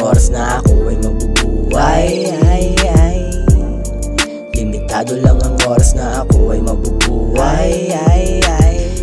oras na ako ay mabubuhay. Limitado lang ang oras na ako ay mabubuhay.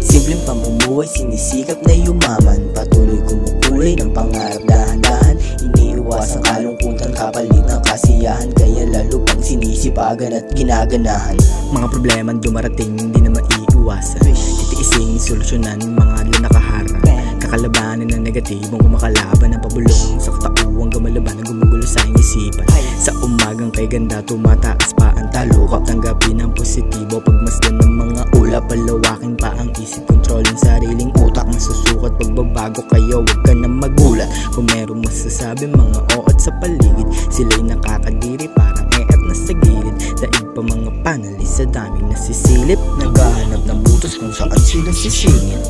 Simpleng pamumuhay, sinisikap na yumaman. Patuloy kumukulay ng pangarap dahan-dahan. Iniiwas ang kalungkutan kapalit ng kasiyahan. Kaya lalo pang sinisipagan at ginaganahan. Mga problema dumarating hindi na maiiwasan. Titiisin, solusyonan, mga nakaharap. Kakalabanan ng negatibong kumakalaban ng pabulong. Sa katauwang gamalaban ang gumugulo sa iyong isipan. Sa umagang kay ganda tumataas pa ang talukap. Tanggapin ang positibo, pagmasdan ng mga ulap. Palawakin pa ang isip, kontrolin sariling utak. Masusukat pagbabago kayo, huwag ka na magulat. Kung meron masasabi mga oot sa paligid, sila'y nakakadiri parang at nasa gilid. Daig pa mga panalis sa daming nasisilip. Naghahanap ng butos kung saan sila sisingit.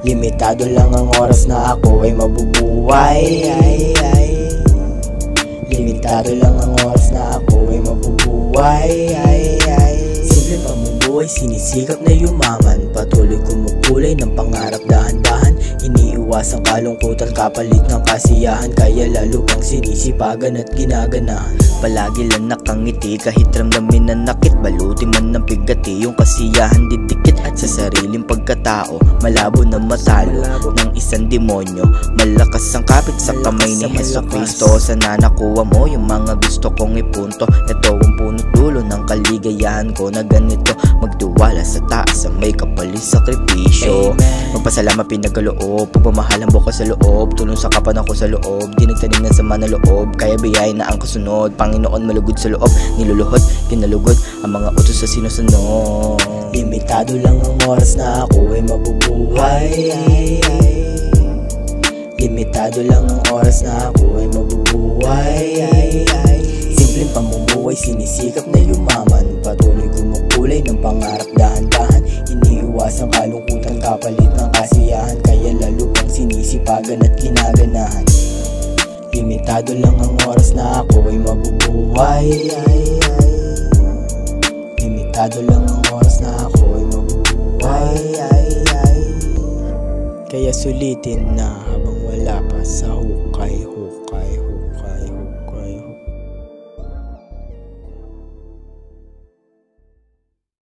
Limitado lang ang oras na ako ay mabubuhay. Limitado lang ang oras na ako ay mabubuhay. Simple pamumuhay, sinisikap na yumaman. Patuloy kumukulay ng pangarap dahan-dahan. Iniiwas ang kalungkutan kapalit ng kasiyahan. Kaya lalo pang sinisipagan at ginaganahan. Palagi lang nakangiti kahit ramdamin na nakit. Baluti man ng bigati, yung kasiyahan didikit. At sa sariling pagkatao, malabo na matalo ng isang demonyo. Malakas ang kapit sa kamay ni Jesucristo. Sana nakuha mo yung mga gusto kong ipunto. Ito ang punot dulo ng kaligayahan ko na ganito. Magtiwala sa taas ang may kapalit sakripisyo. Magpasalamat pinagaloob, pagmamahal ang bukas sa loob. Tulong sa kapan ako sa loob, di nagtanim ng sama na loob. Kaya biyay na ang kasunod, Panginoon malugod sa loob. Niluluhod, kinalugod ang mga utos sa sinusunod. Limitado lang ang oras na ako ay mabubuhay. Limitado lang ang oras na ako ay mabubuhay. Simpleng pamumuhay, sinisikap na yumaman. Patuloy kumukulay ng pangarap dahan-dahan. Iniiwas ang kalungkutan kapalit ng kasiyahan. Kaya lalo pang sinisipagan at ginaganahan. Limitado lang ang oras na ako ay mabubuhay. Limitado lang ang oras na ako ay mabubuhay. Kaya sulitin na habang wala pa sa